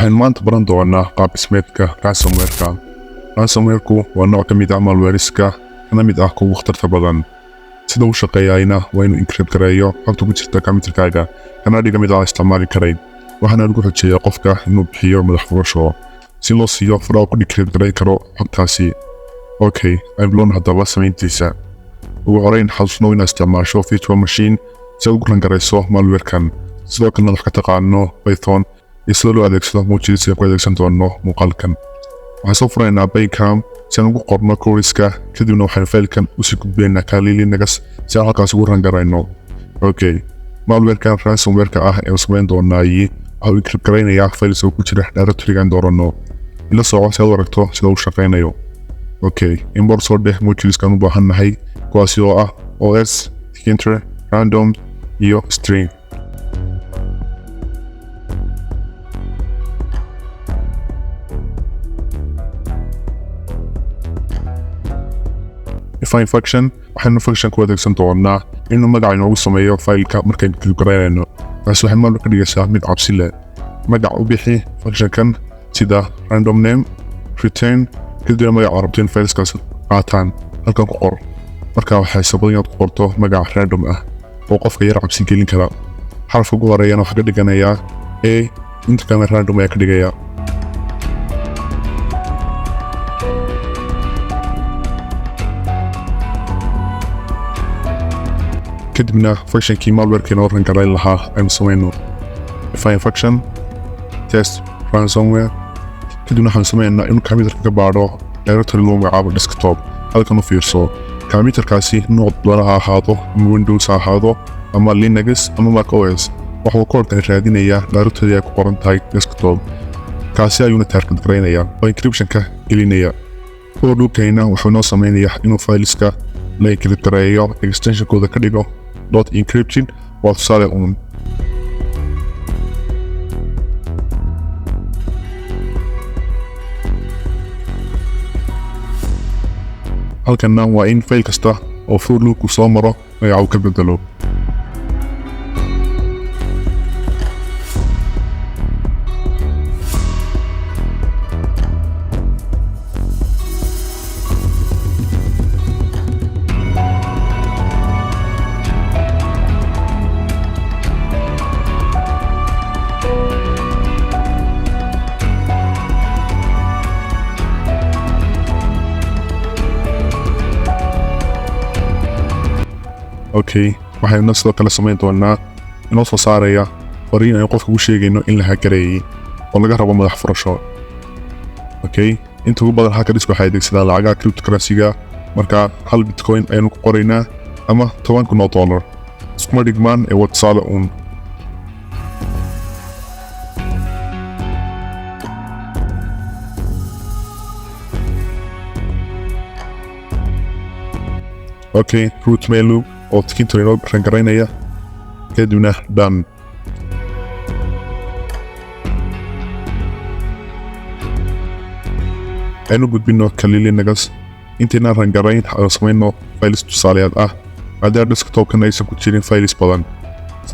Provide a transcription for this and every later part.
waxaan maanta baran doonaa qaab dhismeedka Ransomeware-ka. Ransomeware-ku waa nooc ka mid ah malwares-ka kana mid ah kuwa khatarta badan. Sida uu shaqeeyayna waa inuu encrypt gareeyo xogta ku jirta computerkaaga kana dhiga mid aan isticmaali karayn. waxaana lagu rajeeyaa qofka inuu bixiyo madax-furasho si loo siiyo furaha ku decrypt gareyn karo xogtaasi. Okay, aynu bilowno haddaba samayntiisa. ugu horeyn xasuusno inaad isticmaasho virtual machine si aad ugu rangarayso malware-kan. sidoo kalena wax ka taqaano Python iyo sida loo adeegsado muujiisa ku adeegsan doono muuqaalkan. waxaan soo furaynaa Baycam si aan ugu qorno codeka kadibna waxaan faylkan usii gudbeynaa kalilinagas si aan halkaas ugu rangarayno. Okay, malware-kan ransomware-ka ah ee samayn doonaayi waxaa encrypt gareynayaa files oo ku jira directory-gan doorano. ila soco si aad u aragto sida uu shaqeynayo. Okay, import soo dheh muujiiskan u baahannahay kuwaasi oo ah OS, Enter, Random iyo String. Define function waxaynu function ku adeegsan doonaa inuu magaca inoogu sameeyo faylka markaynu encrypt gareynayno. taasi waxay malware ka dhigaysaa mid cabsi leh. magac u bixi functionkan sida random name return kadibna magaca rabto in fileskaas qaataan halkan ku qor. marka waxay sababay inaad ku qorto magac random ah oo qofka yar cabsi gelin kara. xarafka ugu horeeyana waxaa ka dhiganayaa a inta kalena random ayaa ka dhigaya. kadibna functionkii malware-ka inoo rangarayn lahaa aynu samayno. define function test ransomware kadibna waxaan samaynaa inuu computerka ka baadho directory loo magacaabo desktop. halkan u fiirso computerkaasi nooc doona ha ahaado ama Windows ha ahaado ama Linux ama Mac OS waxuu koodkan raadinayaa directory ay ku qoran tahay desktop. kaasi ayuuna target gareynayaa oo encryption-ka gelinaya. koodkayna wuxuu noo samaynayaa inuu fileska la encrypt gareeyo extension-kooda ka dhigo .encryption waa tusaale uun. halkanna waa in fayl kasta oo for loop soo maro magaca uu ka bedelo. Okay, waxaynu sidoo kale samayn doonaa inoo soo saaraya fariin ay qofka u sheegayno in la hackereeyay oo laga rabo madax-furasho. Okay, inta ugu badan hackers waxay adeegsadaan lacagaha cryptocurrency-ga. marka hal bitcoin aynu ku qoraynaa ama $10,000 iskuma dhigmaan ee waa tusaale uun. Okay, root mailu oo tikinto inoo rangaraynaya kadibna done. aynu gudbino kalilinagas intaynaan rangarayn aynu samayno files tusaaleyaad ah maadaama desktop-kan aysan ku jirin files badan.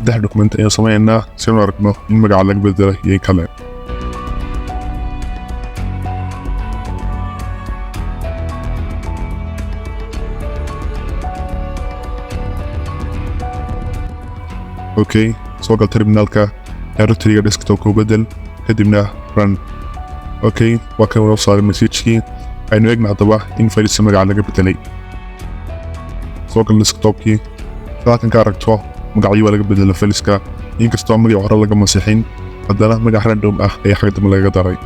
3 document aynu samaynaa si aynu aragno in magaca laga bedelo iyo kale. Okay, soo gal terminalka directory-ga desktop-ka u bedel kadibna run. Okay, waa kan noo saaray message-kii. aynu eegna haddaba in fileska magaca laga bedelay. soo gal desktop-kii halkan ka aragto magacii waa laga bedelay fileska inkastoo magaca hore laga masixin haddana magac random ah ayaa xagga dambe laga daray.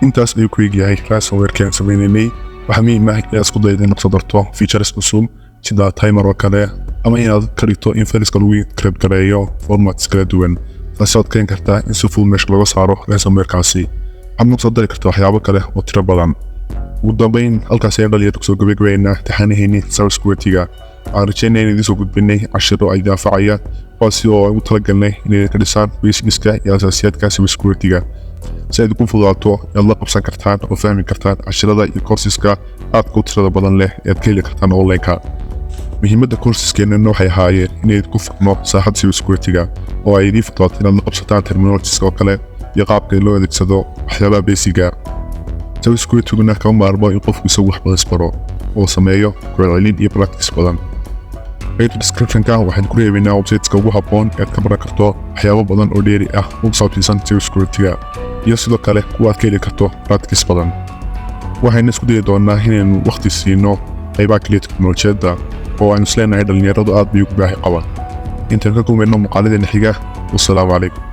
intaas ayuu ku eegyahay ransomware-kan samaynay. waxaa muhiim ah inaad isku daydo inaad soo darto features cusub sida timer oo kale ama inaad ka dhigto in fileska lagu encrypt gareeyo formats kala duwan. taasi waad keeni kartaa in si fudud meesha looga saaro ransomware-kaasi. waxaad soo dari kartaa waxyaabo kale oo tiro badan. ugu dambeyn halkaas ayaan dhalinyarada kusoo gabagabeynaa taxaanaheenii cybersecurity-ga. waxaan rajeynaya in idiin soo gudbinay cashiro ay daafacaya kuwaasi oo ugu talagalnay inay ka dhisaan basics-ka iyo asaasiyaadka cybersecurity-ga si ay ku fududaato inaad la qabsan kartaan oo fahmi kartaan cashirada iyo courses-ka aadka u tirada badan leh ee aad ka heli kartaan online-ka. muhiimadda courses-keenana waxay ahaayeen inay ku fahmo saaxadda cybersecurity-ga oo ay idin fududaato inaad la qabsataan terminologies oo kale iyo qaabka loo adeegsado waxyaabaha basiga cybersecurity-guna kama maarmo in qofku isagu wax badan isbaro oo sameeyo celcelin iyo practice badan qaybta description-ka waxaan ku reebaynaa website-ka ugu habboon ee aad ka baran karto waxyaabo badan oo dheeri ah oo ku saabsan cybersecurity-ga iyo sidoo kale kuwa aad ka heli karto practice badan waxaynu isku dayi doonaa inaynu waqti siino qaybaha kaliya teknolojiyadda oo aynu isleenahay dhalinyaradu aad bay ugu baahi qabaan intaan ka kulmayno muuqaaladeena xiga wassalaamu calaykum